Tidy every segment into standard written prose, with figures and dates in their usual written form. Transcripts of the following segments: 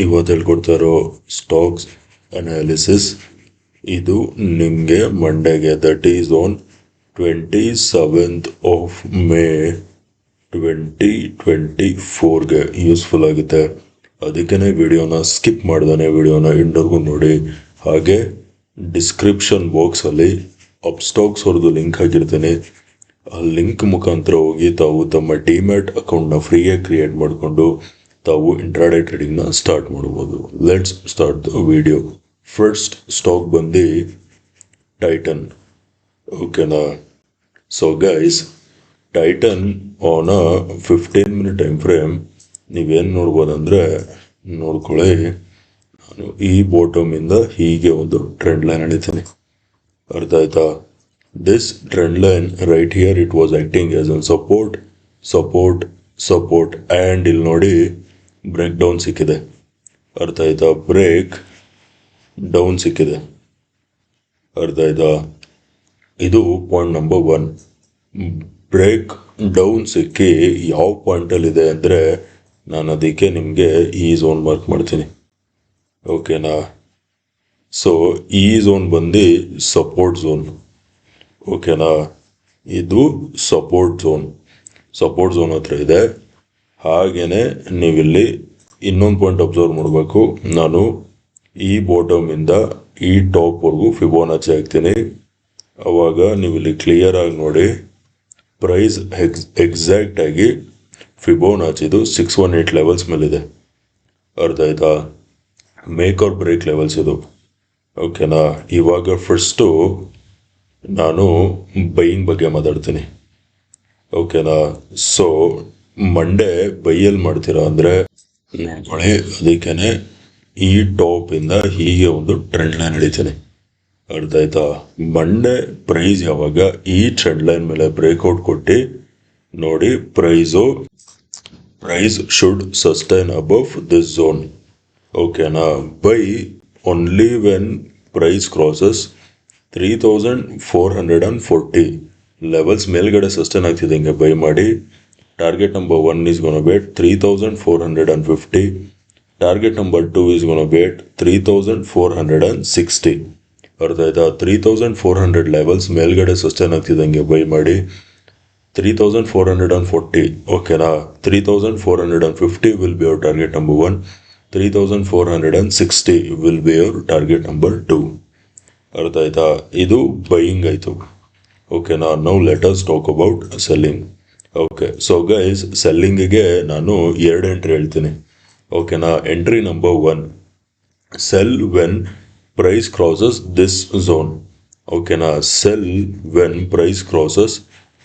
ಇವತ್ತು ಹೇಳ್ಕೊಡ್ತಾ ಇರೋ ಸ್ಟಾಕ್ಸ್ ಅನಾಲಿಸಿಸ್ ಇದು ನಿಮಗೆ ಮಂಡೆಗೆ that is on 27th of May 2024ಗೆ ಯೂಸ್ಫುಲ್ ಆಗುತ್ತೆ. ಅದಕ್ಕೇ ವಿಡಿಯೋನ ಸ್ಕಿಪ್ ಮಾಡ್ದಾನೆ ವಿಡಿಯೋನ ಎಂಡ್ವರೆಗೂ ನೋಡಿ. ಹಾಗೆ ಡಿಸ್ಕ್ರಿಪ್ಷನ್ ಬಾಕ್ಸಲ್ಲಿ ಅಪ್ಸ್ಟಾಕ್ಸ್ ಅವ್ರದ್ದು ಲಿಂಕ್ ಹಾಕಿರ್ತೀನಿ. ಆ ಲಿಂಕ್ ಮುಖಾಂತರ ಹೋಗಿ ತಾವು ತಮ್ಮ ಡಿಮ್ಯಾಟ್ ಅಕೌಂಟ್ನ ಫ್ರೀಯಾಗಿ ಕ್ರಿಯೇಟ್ ಮಾಡಿಕೊಂಡು ತಾವು ಇಂಟ್ರಾಡೇ ಟ್ರೇಡಿಂಗ್ನ ಸ್ಟಾರ್ಟ್ ಮಾಡ್ಬೋದು. Let's start the video. First stock ಬಂದು ಟೈಟನ್. ಓಕೆನಾ? So guys, tighten on a 15-minute time frame ನೀವೇನು ನೋಡ್ಬೋದಂದರೆ, ನೋಡ್ಕೊಳ್ಳಿ, ನಾನು ಈ ಬಾಟಮಿಂದ ಹೀಗೆ ಒಂದು ಟ್ರೆಂಡ್ ಲೈನ್ ಹಿಡಿತೀನಿ. ಅರ್ಥ ಆಯ್ತಾ? This trend line right here it was acting as an support support support and ಇಲ್ಲಿ ನೋಡಿ ಬ್ರೇಕ್ ಡೌನ್ ಸಿಕ್ಕಿದೆ. ಅರ್ಥ ಆಯ್ತಾ? ಬ್ರೇಕ್ ಡೌನ್ ಸಿಕ್ಕಿದೆ. ಅರ್ಥ ಆಯ್ತಾ? ಇದು ಪಾಯಿಂಟ್ ನಂಬರ್ 1. ಬ್ರೇಕ್ ಡೌನ್ ಸಿಕ್ಕಿ ಯಾವ ಪಾಯಿಂಟಲ್ಲಿದೆ ಅಂದರೆ ನಾನು ಅದಕ್ಕೆ ನಿಮಗೆ ಈ ಝೋನ್ ಮಾರ್ಕ್ ಮಾಡ್ತೀನಿ. ಓಕೆನಾ? ಸೊ ಈ ಝೋನ್ ಬಂದು ಸಪೋರ್ಟ್ ಝೋನ್. ಓಕೆನಾ? ಇದು ಸಪೋರ್ಟ್ ಝೋನ್ ಹತ್ರ ಇದೆ. ಹಾಗೆಯೇ ನೀವಿಲ್ಲಿ ಇನ್ನೊಂದು ಪಾಯಿಂಟ್ ಅಬ್ಸರ್ವ್ ಮಾಡಬೇಕು. ನಾನು ಈ ಬಾಟಮಿಂದ ಈ ಟಾಪ್ವರೆಗೂ ಫಿಬೋನಾಚಿ ಹಾಕ್ತೀನಿ. ಅವಾಗ ನೀವಿಲ್ಲಿ ಕ್ಲಿಯರಾಗಿ ನೋಡಿ, ಪ್ರೈಸ್ ಎಕ್ಸಾಕ್ಟಾಗಿ ಫಿಬೋನಾಚಿದು 618 ಲೆವೆಲ್ಸ್ ಮೇಲಿದೆ. ಅರ್ಥ ಆಯ್ತಾ? ಮೇಕ್ ಆರ್ ಬ್ರೇಕ್ ಲೆವೆಲ್ಸ್ ಇದು. ಓಕೆನಾ? ಇವಾಗ ಫಸ್ಟು ನಾನು ಬೈಯಿಂಗ್ ಬಗ್ಗೆ ಮಾತಾಡ್ತೀನಿ. ಓಕೆನಾ? ಸೊ ಮಂಡೇ ಬೈಯಲ್ಲಿ ಮಾಡ್ತೀರಾ ಅಂದರೆ ನೋಡ್ಕೊಳ್ಳಿ, ಅದಕ್ಕೇ ಈ ಟಾಪಿಂದ ಹೀಗೆ ಒಂದು ಟ್ರೆಂಡ್ ಲೈನ್ ಹಿಡಿತೀನಿ. ಅರ್ಥ ಆಯ್ತಾ? ಮಂಡೇ ಪ್ರೈಸ್ ಯಾವಾಗ ಈ ಟ್ರೆಂಡ್ ಲೈನ್ ಮೇಲೆ ಬ್ರೇಕ್ಔಟ್ ಕೊಟ್ಟು ನೋಡಿ, price should sustain above this zone. ಓಕೆನಾ? Buy only when price crosses 3440 levels ಮೇಲ್ಗಡೆ ಸಸ್ಟೈನ್ ಆಗ್ತಿದೆ, ಹಿಂಗೆ ಬೈ ಮಾಡಿ. Target number 1 is gonna be 3450. Target number 2 is gonna be 3460. ಅರ್ಥ ಆಯ್ತಾ? 3400 ಲೆವೆಲ್ಸ್ ಮೇಲ್ಗಡೆ ಸಸ್ಟೈನ್ ಆಗ್ತಿದ್ದಂಗೆ ಬೈ ಮಾಡಿ. 3440. ಓಕೆನಾ? 3450 will be our target number 1. 3460 will be our target number 2. ಅರ್ಥ ಆಯ್ತಾ? ಇದು ಬೈಯಿಂಗ್ ಆಯಿತು. ಓಕೆನಾ? Now let us talk about selling. Okay, so guys, ಸೆಲ್ಲಿಂಗಿಗೆ ನಾನು 2 ಎಂಟ್ರಿ ಹೇಳ್ತೀನಿ. ಓಕೆನಾ? Entry number 1, sell when price crosses this zone. ಓಕೆನಾ? Sell when price crosses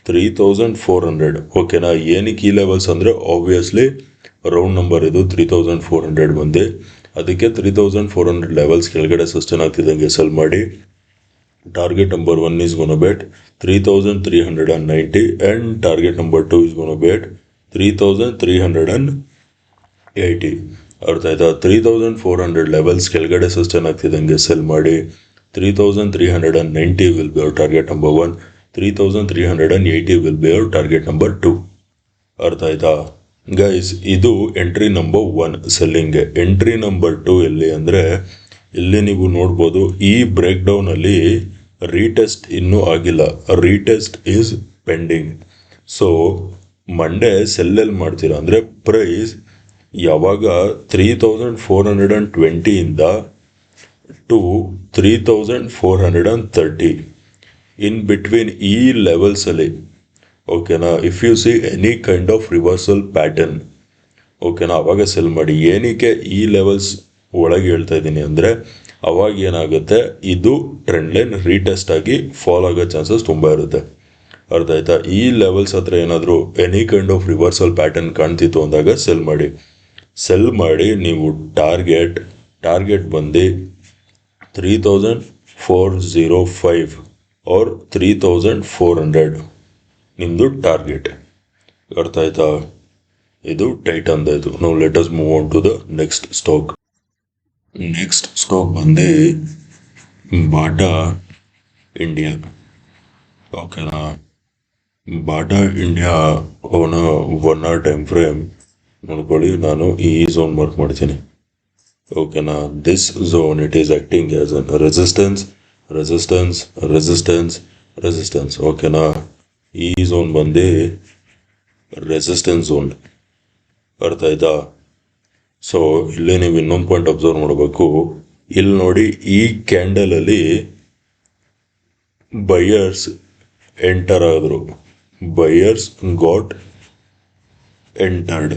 3400. ಓಕೆನಾ? ಏನಕ್ಕೆ ಈ ಲೆವೆಲ್ಸ್ ಅಂದರೆ ಆಬ್ವಿಯಸ್ಲಿ ರೌಂಡ್ ನಂಬರ್ ಇದು 3400 ಬಂದು, ಅದಕ್ಕೆ 3400 ಲೆವೆಲ್ಸ್ ಕೆಳಗಡೆ ಸಸ್ಟೈನ್ ಆಗ್ತಿದ್ದಂಗೆ ಸೆಲ್ ಮಾಡಿ. Target number 1 is gonna be at 3390 and target number 2 is gonna be at 3380. ಅರ್ಥ ಆಯ್ತಾ? 3400 ಲೆವೆಲ್ಸ್ ಕೆಳಗಡೆ ಸಸ್ಟೈನ್ ಆಗ್ತಿದ್ದಂಗೆ ಸೆಲ್ ಮಾಡಿ. 3390 will be our target number 1. 3380 will be our target number 2. ಅರ್ಥ ಆಯ್ತಾ ಗೈಸ್? ಇದು ಎಂಟ್ರಿ ನಂಬರ್ 1 ಸೆಲ್ಲಿಂಗ್ಗೆ. ಎಂಟ್ರಿ ನಂಬರ್ 2 ಎಲ್ಲಿ ಅಂದರೆ, ಇಲ್ಲಿ ನೀವು ನೋಡ್ಬೋದು, ಈ ಬ್ರೇಕ್ ಡೌನಲ್ಲಿ ರೀಟೆಸ್ಟ್ ಇನ್ನೂ ಆಗಿಲ್ಲ. Retest is pending. So Monday ಸೆಲ್ಲೆಲ್ಲಿ ಮಾಡ್ತೀರಾ ಅಂದರೆ, ಪ್ರೈಸ್ ಯಾವಾಗ 3420ಇಂದ ಟು 3430 ಇನ್ ಬಿಟ್ವೀನ್ ಈ ಲೆವೆಲ್ಸಲ್ಲಿ. ಓಕೆನಾ? If you see any kind of reversal pattern, ಓಕೆನಾ, ಅವಾಗ ಸೆಲ್ ಮಾಡಿ. ಏನಕ್ಕೆ ಈ ಲೆವೆಲ್ಸ್ ಒಳಗೆ ಹೇಳ್ತಾ ಇದ್ದೀನಿ ಅಂದರೆ, ಅವಾಗ ಏನಾಗುತ್ತೆ, ಇದು ಟ್ರೆಂಡ್ ಲೈನ್ ರೀಟೆಸ್ಟ್ ಆಗಿ ಫಾಲ್ ಆಗೋ ಚಾನ್ಸಸ್ ತುಂಬ ಇರುತ್ತೆ. ಅರ್ಥ ಆಯ್ತಾ? ಈ ಲೆವೆಲ್ಸ್ ಹತ್ರ ಏನಾದರೂ any kind of reversal pattern ಕಾಣ್ತಿತ್ತು ಅಂದಾಗ ಸೆಲ್ ಮಾಡಿ. ಸೆಲ್ ಮಾಡಿ ನೀವು ಟಾರ್ಗೆಟ್ ಬಂದು 3405 ಆರ್ 3400 ನಿಮ್ಮದು ಟಾರ್ಗೆಟ್. ಅರ್ಥ ಆಯ್ತಾ? ಇದು ಟೈಟನ್ ಇದು. ನಾವು let us move on to the next stock. Next stock ಬಂದು ಬಾಟಾ ಇಂಡಿಯಾ. ಓಕೆನಾ? ಬಾಟಾ ಇಂಡಿಯಾ ಅವನ 1 hour ಟೈಮ್ ಫ್ರೇಮ್ ನೋಡ್ಕೊಳ್ಳಿ. ನಾನು ಈ ಝೋನ್ ಮಾರ್ಕ್ ಮಾಡ್ತೀನಿ. ಓಕೆನಾ. This zone it is acting as an resistance resistance resistance resistance. ಓಕೆನಾ. ಈ ಝೋನ್ ಬಂದು ರೆಸಿಸ್ಟೆನ್ಸ್ ಝೋನ್, ಅರ್ಥ ಆಯ್ತಾ. ಸೊ ಇಲ್ಲಿ ನೀವು ಇನ್ನೊಂದು ಪಾಯಿಂಟ್ ಅಬ್ಸರ್ವ್ ಮಾಡಬೇಕು. ಇಲ್ಲಿ ನೋಡಿ, ಈ ಕ್ಯಾಂಡಲ್ ಅಲ್ಲಿ ಬೈಯರ್ಸ್ ಎಂಟರ್ ಆದ್ರು, ಬೈಯರ್ಸ್ ಗಾಟ್ ಎಂಟರ್ಡ್.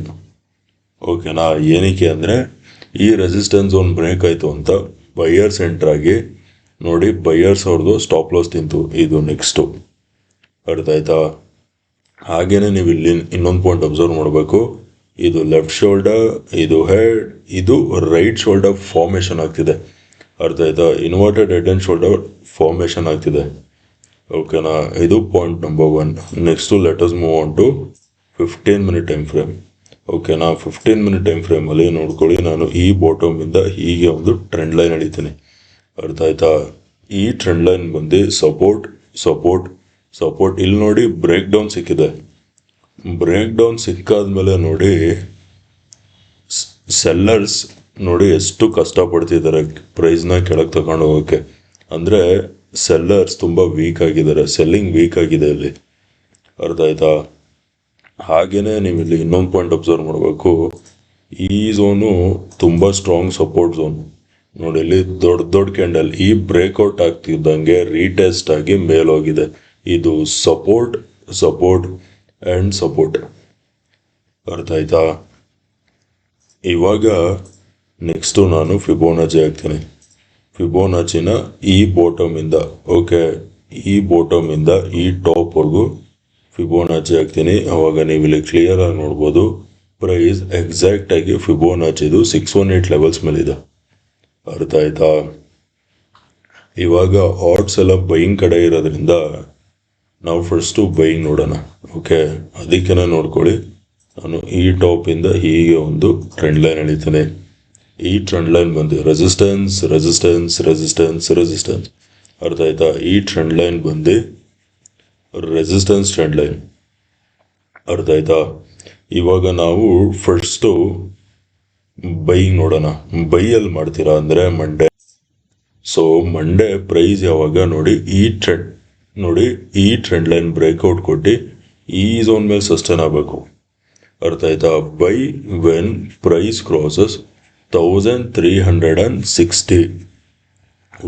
ಓಕೆನಾ. ಏನಕ್ಕೆ ಅಂದರೆ ಈ ರೆಸಿಸ್ಟೆನ್ಸ್ ಝೋನ್ ಬ್ರೇಕ್ ಆಯಿತು ಅಂತ ಬೈಯರ್ಸ್ ಎಂಟರ್ ಆಗಿ ನೋಡಿ, ಬೈಯರ್ಸ್ ಅವ್ರದ್ದು ಸ್ಟಾಪ್ ಲಾಸ್ ತಿಂತು. ಇದು ನೆಕ್ಸ್ಟು, ಅರ್ಥ ಆಯ್ತಾ. ಹಾಗೇನೆ ನೀವು ಇಲ್ಲಿ ಇನ್ನೊಂದು ಪಾಯಿಂಟ್ ಅಬ್ಸರ್ವ್ ಮಾಡಬೇಕು. ಇದು ಲೆಫ್ಟ್ ಶೋಲ್ಡರ್, ಇದು ಹೆಡ್, ಇದು ರೈಟ್ ಶೋಲ್ಡರ್ ಫಾರ್ಮೇಷನ್ ಆಗ್ತಿದೆ, ಅರ್ಥ ಆಯ್ತಾ. Inverted head and shoulder formation ಆಗ್ತಿದೆ. ಓಕೆನಾ. ಇದು point number 1. Next let us move on to 15 minute time frame. ಓಕೆನಾ. 15 ಮಿನಿಟ್ ಟೈಮ್ ಫ್ರೇಮಲ್ಲಿ ನೋಡ್ಕೊಳ್ಳಿ, ನಾನು ಈ ಬಾಟಮಿಂದ ಹೀಗೆ ಒಂದು ಟ್ರೆಂಡ್ ಲೈನ್ ಎಳಿತೀನಿ, ಅರ್ಥ ಆಯ್ತಾ. ಈ ಟ್ರೆಂಡ್ ಲೈನ್ ಬಂದು ಸಪೋರ್ಟ್ ಸಪೋರ್ಟ್ ಸಪೋರ್ಟ್. ಇಲ್ಲಿ ನೋಡಿ ಬ್ರೇಕ್ ಡೌನ್ ಸಿಕ್ಕಿದೆ. ಬ್ರೇಕ್ ಡೌನ್ ಸಿಕ್ಕಾದ್ಮೇಲೆ ನೋಡಿ ಸೆಲ್ಲರ್ಸ್ ನೋಡಿ ಎಷ್ಟು ಕಷ್ಟಪಡ್ತಿದ್ದಾರೆ ಪ್ರೈಸ್ನ ಕೆಳಗೆ ತಗೊಂಡು ಹೋಗೋಕ್ಕೆ. ಅಂದರೆ ಸೆಲ್ಲರ್ಸ್ ತುಂಬ ವೀಕ್ ಆಗಿದ್ದಾರೆ, ಸೆಲ್ಲಿಂಗ್ ವೀಕ್ ಆಗಿದೆ ಇಲ್ಲಿ, ಅರ್ಥ ಆಯ್ತಾ. ಹಾಗೇನೆ ನೀವು ಇಲ್ಲಿ ಇನ್ನೊಂದು ಪಾಯಿಂಟ್ ಅಬ್ಸರ್ವ್ ಮಾಡಬೇಕು. ಈ ಝೋನು ತುಂಬ ಸ್ಟ್ರಾಂಗ್ ಸಪೋರ್ಟ್ ಝೋನ್. ನೋಡಿ ಇಲ್ಲಿ ದೊಡ್ಡ ದೊಡ್ಡ ಕ್ಯಾಂಡಲ್ ಈ ಬ್ರೇಕ್ಔಟ್ ಆಗ್ತಿದ್ದಂಗೆ ರೀಟೆಸ್ಟ್ ಆಗಿ ಮೇಲೋಗಿದೆ. ಇದು ಸಪೋರ್ಟ್ ಸಪೋರ್ಟ್ ಆ್ಯಂಡ್ ಸಪೋರ್ಟ್, ಅರ್ಥ ಆಯ್ತಾ. ಇವಾಗ ನೆಕ್ಸ್ಟು ನಾನು ಫಿಬೋನಾಚಿ ಹಾಕ್ತೀನಿ. ಫಿಬೋನಾಚಿನ ಈ ಬಾಟಮಿಂದ, ಓಕೆ, ಈ ಬಾಟಮಿಂದ ಈ ಟಾಪ್ವರೆಗೂ ಫಿಬೋನಾಚಿ ಹಾಕ್ತೀನಿ. ಅವಾಗ ನೀವು ಇಲ್ಲಿ ಕ್ಲಿಯರ್ ಆಗಿ ನೋಡ್ಬೋದು ಪ್ರೈಸ್ ಎಕ್ಸಾಕ್ಟ್ ಆಗಿ ಫಿಬೋನಾಚಿದು 618 ಲೆವೆಲ್ಸ್ ಮೇಲಿದೆ, ಅರ್ಥ ಆಯ್ತಾ. ಇವಾಗ ಆರ್ಡ್ಸ್ ಎಲ್ಲ ಬೈಯಿಂಗ್ ಕಡೆ ಇರೋದ್ರಿಂದ ನಾವು ಫಸ್ಟು ಬೈಯಿಂಗ್ ನೋಡೋಣ. ಓಕೆ, ಅದಕ್ಕೆ ನೋಡ್ಕೊಳ್ಳಿ, ನಾನು ಈ ಟಾಪಿಂದ ಹೀಗೆ ಒಂದು ಟ್ರೆಂಡ್ ಲೈನ್ ಎಳಿತೇನೆ. ಈ ಟ್ರೆಂಡ್ ಲೈನ್ ಬಂದು ರೆಸಿಸ್ಟೆನ್ಸ್ ರೆಸಿಸ್ಟೆನ್ಸ್ ರೆಸಿಸ್ಟೆನ್ಸ್ ರೆಸಿಸ್ಟೆನ್ಸ್, ಅರ್ಥ ಆಯ್ತಾ. ಈ ಟ್ರೆಂಡ್ ಲೈನ್ ಬಂದು ರೆಸಿಸ್ಟೆನ್ಸ್ ಟ್ರೆಂಡ್ ಲೈನ್, ಅರ್ಥ ಆಯ್ತಾ. ಇವಾಗ ನಾವು ಫಸ್ಟು ಬೈಯಿಂಗ್ ನೋಡೋಣ. ಬೈಯಲ್ಲಿ ಮಾಡ್ತೀರಾ ಅಂದರೆ ಮಂಡೇ. ಸೊ ಮಂಡೇ ಪ್ರೈಸ್ ಯಾವಾಗ ನೋಡಿ, ಈ ಟ್ರೆಂಡ್ ಲೈನ್ ಬ್ರೇಕ್ಔಟ್ ಕೊಟ್ಟು ಈ ಝೋನ್ ಮೇಲೆ ಸಸ್ಟೈನ್ ಆಗಬೇಕು, ಅರ್ಥ ಆಯ್ತಾ. Buy when price crosses 1360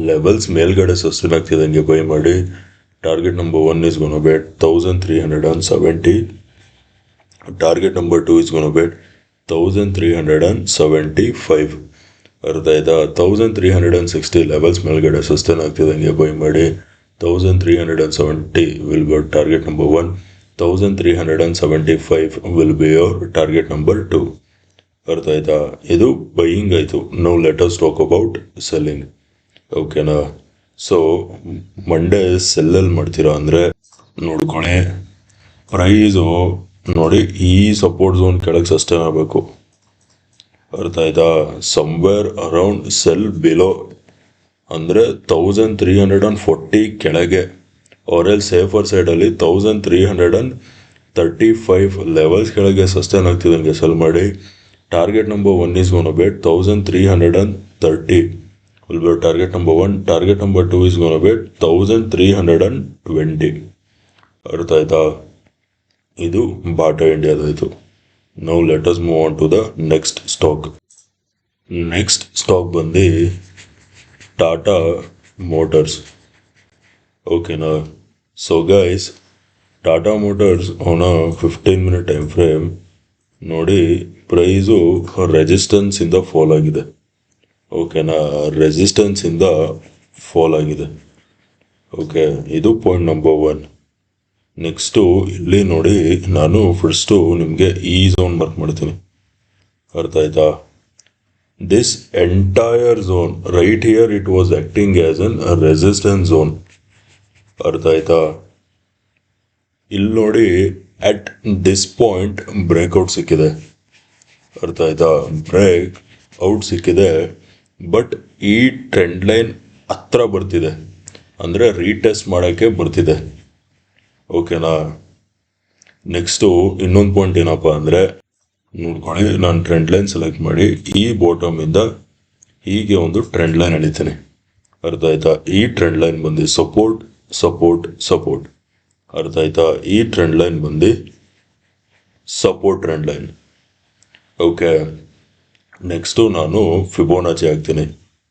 levels ಮೇಲ್ಗಡೆ ಸಸ್ಟೈನ್ ಆಗ್ತಿದ್ದಂಗೆ ಬೈ ಮಾಡಿ. Target number 1 is gonna be 1370. Target number 2 is gonna be 1375, ಅರ್ಥ ಆಯ್ತಾ. 1360 ಲೆವೆಲ್ಸ್ ಮೇಲ್ಗಡೆ ಸಸ್ಟೈನ್ ಆಗ್ತಿದ್ದಂಗೆ ಬೈ ಮಾಡಿ. 1370 will be target number 1. 1375 will be your target number 2, ಅರ್ಥ ಆಯ್ತಾ. ಇದು ಬೈಯಿಂಗ್ ಆಯಿತು. Now let us talk about selling, ಓಕೆನಾ. ಸೊ ಮಂಡೇ ಸೆಲ್ಲಲ್ಲಿ ಮಾಡ್ತೀರಾ ಅಂದರೆ ನೋಡ್ಕೊಳ್ಳಿ, ಪ್ರೈಸು ನೋಡಿ ಈ ಸಪೋರ್ಟ್ ಝೋನ್ ಕೆಳಗೆ ಸಸ್ಟೈನ್ ಆಗಬೇಕು, ಅರ್ಥ ಆಯ್ತಾ. ಸಮ್ವೇರ್ ಅರೌಂಡ್ ಸೆಲ್ ಬಿಲೋ ಅಂದರೆ 1340 ಕೆಳಗೆ, ಅವರೆಲ್ಲಿ ಸೇಫರ್ ಸೈಡಲ್ಲಿ 1335 ಲೆವೆಲ್ಸ್ ಕೆಳಗೆ ಸಸ್ಟೈನ್ ಆಗ್ತಿದ್ದಂಗೆ ಸೆಲ್ ಮಾಡಿ. Target number 1 is gonna be 1330 will be target number 1. Target number 2 is gonna be 1320, ಅರ್ಥ ಆಯ್ತಾ. ಇದು ಬಾಟಾ ಇಂಡಿಯಾದಾಯಿತು. Now let us move on to the next stock. Next stock ಬಂದು ಟಾಟಾ ಮೋಟರ್ಸ್, ಓಕೆನಾ. So guys, Tata Motors on 15 minute time frame ನೋಡಿ, price ರೆಸಿಸ್ಟೆನ್ಸಿಂದ fall ಆಗಿದೆ, ಓಕೆನಾ. ರೆಸಿಸ್ಟೆನ್ಸಿಂದ ಫಾಲ್ ಆಗಿದೆ, ಓಕೆ. ಇದು ಪಾಯಿಂಟ್ ನಂಬರ್ 1. ನೆಕ್ಸ್ಟು ಇಲ್ಲಿ ನೋಡಿ, ನಾನು ಫಸ್ಟು ನಿಮಗೆ ಈ ಝೋನ್ ಮಾರ್ಕ್ ಮಾಡ್ತೀನಿ, ಅರ್ಥ ಆಯ್ತಾ. This entire zone right here it was acting as an resistance zone, ಅರ್ಥ ಆಯ್ತಾ. ಇಲ್ಲಿ ನೋಡಿ ಅಟ್ ದಿಸ್ ಪಾಯಿಂಟ್ ಬ್ರೇಕ್ಔಟ್ ಸಿಕ್ಕಿದೆ, ಅರ್ಥ ಆಯ್ತಾ. ಬ್ರೇಕ್ ಔಟ್ ಸಿಕ್ಕಿದೆ, ಬಟ್ ಈ ಟ್ರೆಂಡ್ ಲೈನ್ ಹತ್ರ ಬರ್ತಿದೆ, ಅಂದರೆ ರೀಟೆಸ್ಟ್ ಮಾಡೋಕ್ಕೆ ಬರ್ತಿದೆ, ಓಕೆನಾ. ನೆಕ್ಸ್ಟು ಇನ್ನೊಂದು ಪಾಯಿಂಟ್ ಏನಪ್ಪ ಅಂದರೆ ನೋಡ್ಕೊಳ್ಳಿ, ನಾನು ಟ್ರೆಂಡ್ ಲೈನ್ ಸೆಲೆಕ್ಟ್ ಮಾಡಿ ಈ ಬಾಟಮಿಂದ ಹೀಗೆ ಒಂದು ಟ್ರೆಂಡ್ ಲೈನ್ ಎಳಿತೀನಿ. ಅರ್ಥ ಆಯ್ತಾ? ಈ ಟ್ರೆಂಡ್ ಲೈನ್ ಬಂದು ಸಪೋರ್ಟ್ ಸಪೋರ್ಟ್ ಸಪೋರ್ಟ್. ಅರ್ಥ ಆಯ್ತಾ? ಈ ಟ್ರೆಂಡ್ ಲೈನ್ ಬಂದು support trend line. Okay, next ನಾನು ಫಿಬೋನಾಚಿ ಹಾಕ್ತೀನಿ.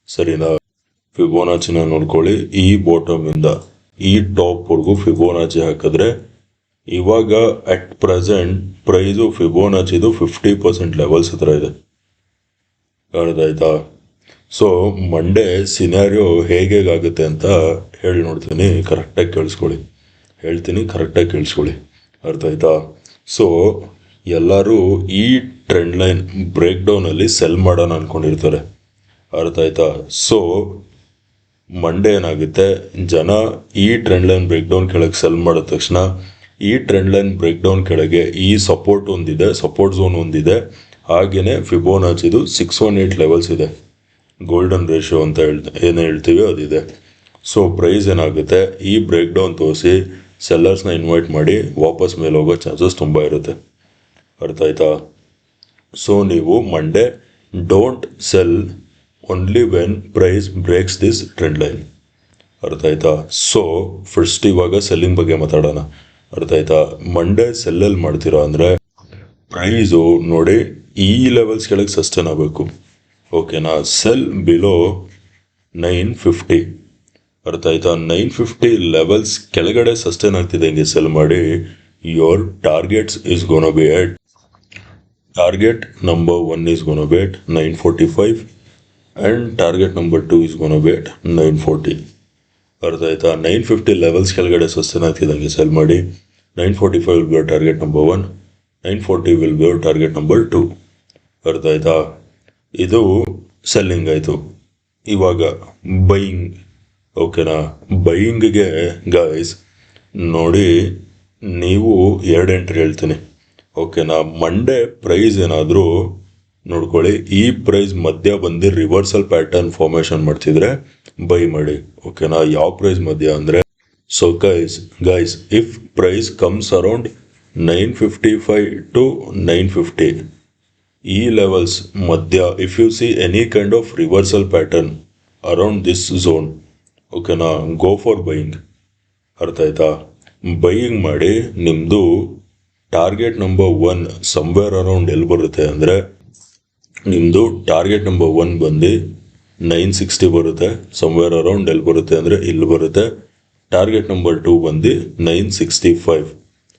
ಸರಿನಾ? ಫಿಬೋನಾಚಿನ ನೋಡ್ಕೊಳ್ಳಿ. ಈ ಬಾಟಮಿಂದ ಈ ಟಾಪ್ವರೆಗೂ ಫಿಬೋನಾಚಿ ಹಾಕಿದ್ರೆ ಇವಾಗ ಅಟ್ ಪ್ರೆಸೆಂಟ್ ಪ್ರೈಸು ಫಿಬೋನಾಚಿದು 50% ಲೆವೆಲ್ಸ್ ಹತ್ರ ಇದೆ. ಅರ್ಥ ಆಯ್ತಾ? ಸೊ ಮಂಡೇ ಸಿನಾರಿಯೋ ಹೇಗಾಗುತ್ತೆ ಅಂತ ಹೇಳಿ ನೋಡ್ತೀನಿ. ಕರೆಕ್ಟಾಗಿ ಕೇಳಿಸ್ಕೊಳ್ಳಿ. ಹೇಳ್ತೀನಿ, ಕರೆಕ್ಟಾಗಿ ಕೇಳಿಸ್ಕೊಳ್ಳಿ. ಅರ್ಥ ಆಯ್ತಾ? ಸೊ ಎಲ್ಲರೂ ಈ ಟ್ರೆಂಡ್ ಲೈನ್ ಬ್ರೇಕ್ ಡೌನಲ್ಲಿ ಸೆಲ್ ಮಾಡೋಣ ಅಂದ್ಕೊಂಡಿರ್ತಾರೆ. ಅರ್ಥ ಆಯ್ತಾ? ಸೊ ಮಂಡೇ ಏನಾಗುತ್ತೆ, ಜನ ಈ ಟ್ರೆಂಡ್ ಲೈನ್ ಬ್ರೇಕ್ ಡೌನ್ ಕೆಳಗೆ ಸೆಲ್ ಮಾಡಿದ ತಕ್ಷಣ ಈ ಟ್ರೆಂಡ್ ಲೈನ್ ಬ್ರೇಕ್ ಡೌನ್ ಕೆಳಗೆ ಈ ಸಪೋರ್ಟ್ ಒಂದಿದೆ, ಸಪೋರ್ಟ್ ಝೋನ್ ಒಂದಿದೆ, ಹಾಗೆಯೇ ಫಿಬೋನಾಚಿದು 618 ಲೆವೆಲ್ಸ್ ಇದೆ. ಗೋಲ್ಡನ್ ರೇಷಿಯೋ ಅಂತ ಏನು ಹೇಳ್ತೀವಿ ಅದಿದೆ. ಸೊ ಪ್ರೈಸ್ ಏನಾಗುತ್ತೆ, ಈ ಬ್ರೇಕ್ ಡೌನ್ ತೋರಿಸಿ ಸೆಲ್ಲರ್ಸ್ನ ಇನ್ವೈಟ್ ಮಾಡಿ ವಾಪಸ್ ಮೇಲೆ ಹೋಗೋ ಚಾನ್ಸಸ್ ತುಂಬ ಇರುತ್ತೆ. ಅರ್ಥ ಆಯ್ತಾ? ಸೊ ನೀವು Monday don't sell only when price breaks this trend line. ಅರ್ಥ ಆಯ್ತಾ? ಸೊ ಫಸ್ಟ್ ಇವಾಗ ಸೆಲ್ಲಿಂಗ್ ಬಗ್ಗೆ ಮಾತಾಡೋಣ. ಅರ್ಥ ಆಯ್ತಾ? ಮಂಡೇ ಸೆಲ್ಲಲ್ಲಿ ಮಾಡ್ತೀರಾ ಅಂದರೆ ಪ್ರೈಸು ನೋಡಿ ಈ ಲೆವೆಲ್ಸ್ ಕೆಳಗೆ ಸಸ್ಟೇನ್ ಆಗಬೇಕು. ಓಕೆನಾ? Cell below 950. ಅರ್ಥ ಆಯ್ತಾ? 950 ಲೆವೆಲ್ಸ್ ಕೆಳಗಡೆ ಸಸ್ಟೇನ್ ಆಗ್ತಿದೆ ಹಿಂಗೆ ಸೆಲ್ ಮಾಡಿ. Your targets is ಗೋನ B at target number 1 is gonna be at 945 and target number 2 is gonna be at 940. ಅರ್ಥ ಆಯ್ತಾ? 950 ಲೆವೆಲ್ಸ್ ಕೆಳಗಡೆ ಸಸ್ಟೇನ್ ಆಗ್ತಿದ್ದಂಗೆ ಸೆಲ್ ಮಾಡಿ. 945 will be your target number 1, 940 will be your target number 2. ಅರ್ಥ ಆಯ್ತಾ? ಇದು selling ಆಯಿತು. ಇವಾಗ buying. ಓಕೆನಾ? ಬೈಯಿಂಗ್ಗೆ ಗಾಯ್ಸ್ ನೋಡಿ, ನೀವು 2 ಎಂಟ್ರಿ ಹೇಳ್ತೀನಿ. ಓಕೆನಾ? ಮಂಡೇ ಪ್ರೈಸ್ ಏನಾದರೂ ನೋಡ್ಕೊಳ್ಳಿ, ಈ ಪ್ರೈಸ್ ಮಧ್ಯ ಬಂದು ರಿವರ್ಸಲ್ ಪ್ಯಾಟರ್ನ್ ಫಾರ್ಮೇಷನ್ ಮಾಡ್ತಿದ್ರೆ ಬೈ ಮಾಡಿ. ಓಕೆನಾ? ಯಾವ ಪ್ರೈಸ್ ಮಧ್ಯ ಅಂದರೆ, so guys if price comes around 955 to 950, ಈ ಲೆವೆಲ್ಸ್ ಮಧ್ಯ if you see any kind of reversal pattern around this zone, ಓಕೆನಾ, ಗೋ ಫಾರ್ ಬೈಯಿಂಗ್. ಅರ್ಥ ಆಯ್ತಾ? ಬೈಯಿಂಗ್ ಮಾಡಿ. ನಿಮ್ಮದು ಟಾರ್ಗೆಟ್ ನಂಬರ್ 1 ಸಮ್ವೇರ್ ಅರೌಂಡ್ ಎಲ್ಲಿ ಬರುತ್ತೆ ಅಂದರೆ, ನಿಮ್ಮದು ಟಾರ್ಗೆಟ್ ನಂಬರ್ 1 ಬಂದು 960 ಬರುತ್ತೆ. ಸಮ್ವೇರ್ ಅರೌಂಡ್ ಎಲ್ಲಿ ಬರುತ್ತೆ ಅಂದರೆ ಇಲ್ಲಿ ಬರುತ್ತೆ. ಟಾರ್ಗೆಟ್ ನಂಬರ್ 2 ಬಂದು 965,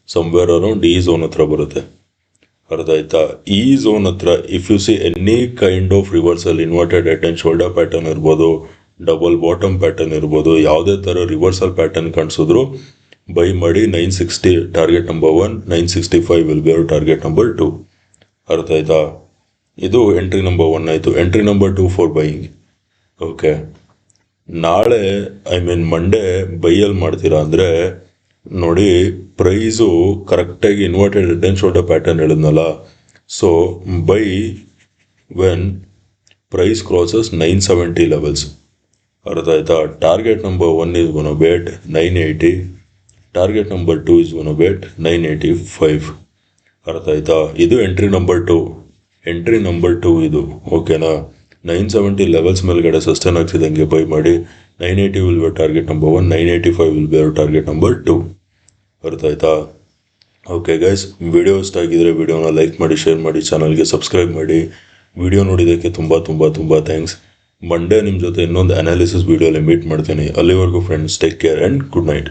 ಸಮ್ವೇರ್ ಅರೌಂಡ್ ಈ ಝೋನ್ ಹತ್ರ ಬರುತ್ತೆ. ಅರ್ಥ ಆಯ್ತಾ? ಈ ಝೋನ್ ಹತ್ರ if you see any kind of reversal, inverted head and shoulder pattern ಇರ್ಬೋದು, ಡಬಲ್ ಬಾಟಮ್ ಪ್ಯಾಟರ್ನ್ ಇರ್ಬೋದು, ಯಾವುದೇ ಥರ ರಿವರ್ಸಲ್ ಪ್ಯಾಟರ್ನ್ ಕಾಣಿಸಿದ್ರು ಬೈ ಮಾಡಿ. 960 target number 1, 965 will be our target number 2. ಅರ್ಥ ಆಯ್ತಾ? ಇದು ಎಂಟ್ರಿ ನಂಬರ್ 1 ಆಯಿತು. Entry number 2 for buying. Okay, ನಾಳೆ ಮಂಡೇ ಬೈಯಲ್ಲಿ ಮಾಡ್ತೀರಾ ಅಂದರೆ ನೋಡಿ, ಪ್ರೈಸು ಕರೆಕ್ಟಾಗಿ inverted head and shoulder pattern ಹೇಳಿದ್ನಲ್ಲ. So buy when price crosses 970 levels. ಅರ್ಥ ಆಯ್ತಾ? Target number 1 is gonna be at 980, target number 2 is gonna be at 985. ಅರ್ಥ ಆಯ್ತಾ? ಇದು ಎಂಟ್ರಿ ನಂಬರ್ 2. ಎಂಟ್ರಿ ನಂಬರ್ 2 ಇದು. ಓಕೆನಾ? 970 ಲೆವೆಲ್ಸ್ ಮೇಲ್ಗಡೆ ಸಸ್ಟೇನ್ ಆಗ್ತಿದ್ದಂಗೆ ಬೈ ಮಾಡಿ. 980 will be target number 1, 985 will be target number 2. ಅರ್ಥ ಆಯ್ತಾ? ಓಕೆ ಗೈಸ್, ವಿಡಿಯೋ ಇಷ್ಟ ಆಗಿದ್ರೆ ವಿಡಿಯೋನ ಲೈಕ್ ಮಾಡಿ, ಶೇರ್ ಮಾಡಿ, ಚಾನಲ್ಗೆ ಸಬ್ಸ್ಕ್ರೈಬ್ ಮಾಡಿ. ವಿಡಿಯೋ ನೋಡಿದ್ದಕ್ಕೆ ತುಂಬ ತುಂಬ ತುಂಬ ಥ್ಯಾಂಕ್ಸ್. ಮಂಡೇ ನಿಮ್ಮ ಜೊತೆ ಇನ್ನೊಂದು ಅನಾಲಿಸಿಸ್ ವಿಡಿಯೋಲಿ ಮೀಟ್ ಮಾಡ್ತೀನಿ. ಅಲ್ಲಿವರೆಗೂ friends, take care and good night.